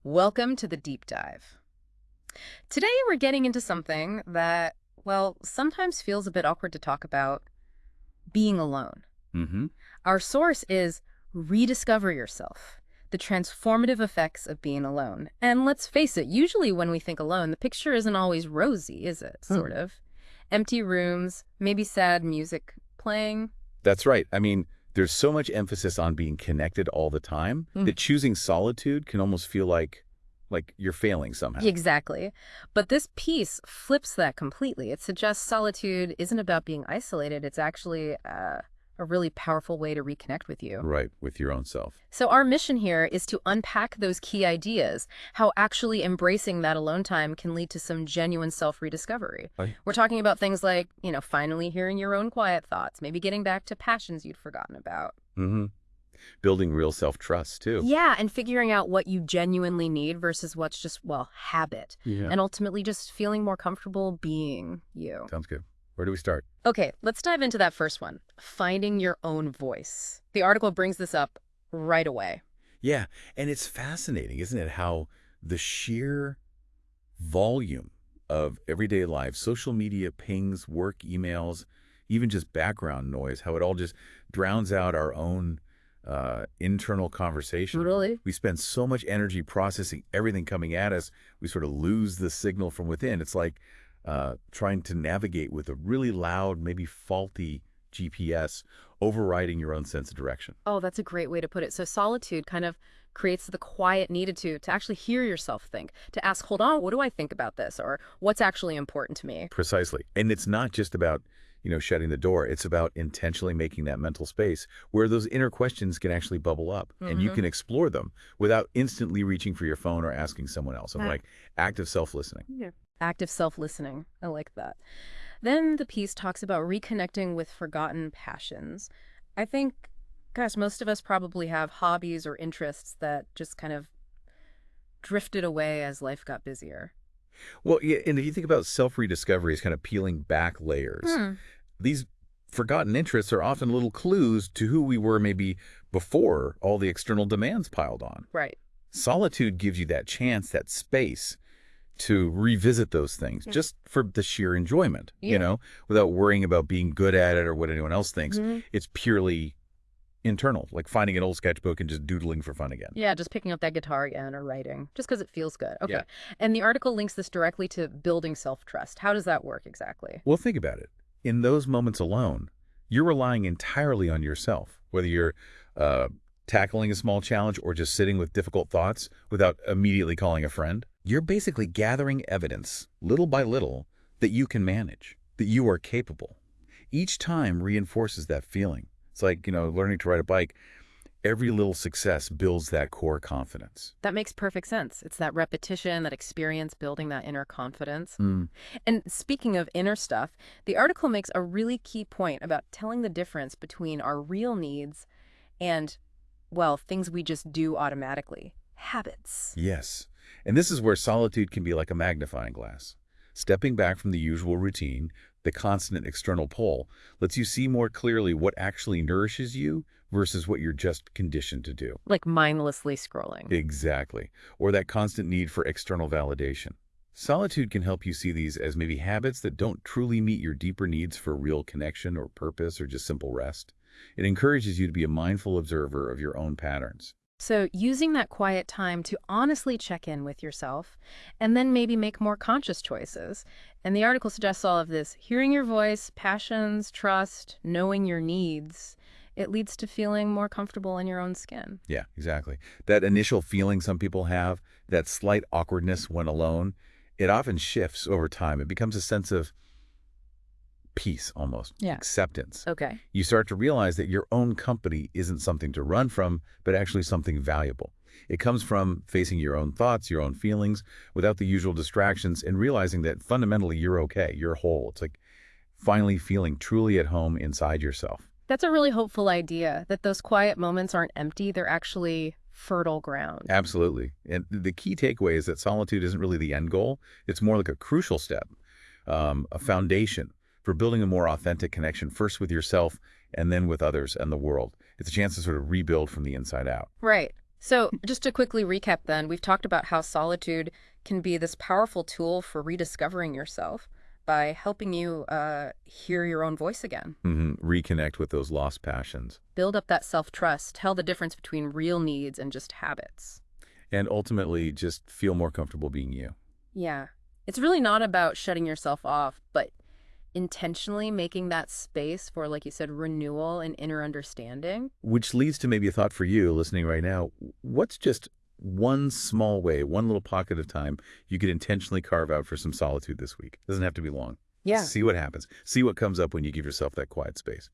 Welcome to the deep dive. Today we're getting into something that, well, sometimes feels a bit awkward to talk about, being alone. Mm-hmm. Our source is Rediscover Yourself, the transformative effects of being alone. And let's face it, usually when we think alone, the picture isn't always rosy, is it? Sort of. Empty rooms, maybe sad music playing. That's right. I mean, there's so much emphasis on being connected all the time that choosing solitude can almost feel like you're failing somehow. Exactly. But this piece flips that completely. It suggests solitude isn't about being isolated. It's actually a really powerful way to reconnect with you. Right, with your own self. So our mission here is to unpack those key ideas, how actually embracing that alone time can lead to some genuine self-rediscovery. Right. We're talking about things like, finally hearing your own quiet thoughts, maybe getting back to passions you'd forgotten about. Mm-hmm. Building real self-trust, too. Yeah, and figuring out what you genuinely need versus what's just, well, habit. Yeah. And ultimately just feeling more comfortable being you. Sounds good. Where do we start? Okay, let's dive into that first one, finding your own voice. The article brings this up right away. Yeah, and it's fascinating, isn't it, how the sheer volume of everyday life, social media pings, work emails, even just background noise, how it all just drowns out our own internal conversation. Really? We spend so much energy processing everything coming at us, we sort of lose the signal from within. It's like trying to navigate with a really loud, maybe faulty GPS, overriding your own sense of direction. Oh, that's a great way to put it. So solitude kind of creates the quiet needed to actually hear yourself think, to ask, hold on, what do I think about this? Or what's actually important to me? Precisely. And it's not just about, shutting the door. It's about intentionally making that mental space where those inner questions can actually bubble up and you can explore them without instantly reaching for your phone or asking someone else. I'm like active self-listening. Yeah. Active self-listening. I like that. Then the piece talks about reconnecting with forgotten passions. I think, gosh, most of us probably have hobbies or interests that just kind of drifted away as life got busier. Well, yeah, and if you think about self-rediscovery as kind of peeling back layers, these forgotten interests are often little clues to who we were maybe before all the external demands piled on. Right. Solitude gives you that chance, that space to revisit those things just for the sheer enjoyment, without worrying about being good at it or what anyone else thinks. It's purely internal, like finding an old sketchbook and just doodling for fun again. Yeah, just picking up that guitar again or writing, just because it feels good. Okay. Yeah. And the article links this directly to building self-trust. How does that work exactly? Well, think about it. In those moments alone, you're relying entirely on yourself, whether you're tackling a small challenge or just sitting with difficult thoughts without immediately calling a friend. You're basically gathering evidence, little by little, that you can manage, that you are capable. Each time reinforces that feeling. It's like, learning to ride a bike. Every little success builds that core confidence. That makes perfect sense. It's that repetition, that experience building that inner confidence. Mm. And speaking of inner stuff, the article makes a really key point about telling the difference between our real needs and, well, things we just do automatically. Habits. Yes. And this is where solitude can be like a magnifying glass. Stepping back from the usual routine, the constant external pull, lets you see more clearly what actually nourishes you versus what you're just conditioned to do. Like mindlessly scrolling. Exactly. Or that constant need for external validation. Solitude can help you see these as maybe habits that don't truly meet your deeper needs for real connection or purpose or just simple rest. It encourages you to be a mindful observer of your own patterns. So using that quiet time to honestly check in with yourself and then maybe make more conscious choices. And the article suggests all of this, hearing your voice, passions, trust, knowing your needs. It leads to feeling more comfortable in your own skin. Yeah, exactly. That initial feeling some people have, that slight awkwardness when alone, it often shifts over time. It becomes a sense of peace almost, acceptance. Okay. You start to realize that your own company isn't something to run from, but actually something valuable. It comes from facing your own thoughts, your own feelings, without the usual distractions, and realizing that fundamentally you're okay, you're whole. It's like finally feeling truly at home inside yourself. That's a really hopeful idea, that those quiet moments aren't empty, they're actually fertile ground. Absolutely. And the key takeaway is that solitude isn't really the end goal. It's more like a crucial step, a foundation for building a more authentic connection, first with yourself and then with others and the world. It's a chance to sort of rebuild from the inside out. Right. So, just to quickly recap then, we've talked about how solitude can be this powerful tool for rediscovering yourself by helping you hear your own voice again, Reconnect with those lost passions. build up that self-trust, tell the difference between real needs and just habits. And ultimately, just feel more comfortable being you. Yeah. It's really not about shutting yourself off, but intentionally making that space for, like you said, renewal and inner understanding. Which leads to maybe a thought for you listening right now. What's just one small way, one little pocket of time you could intentionally carve out for some solitude this week? Doesn't have to be long. Yeah. See what happens. See what comes up when you give yourself that quiet space.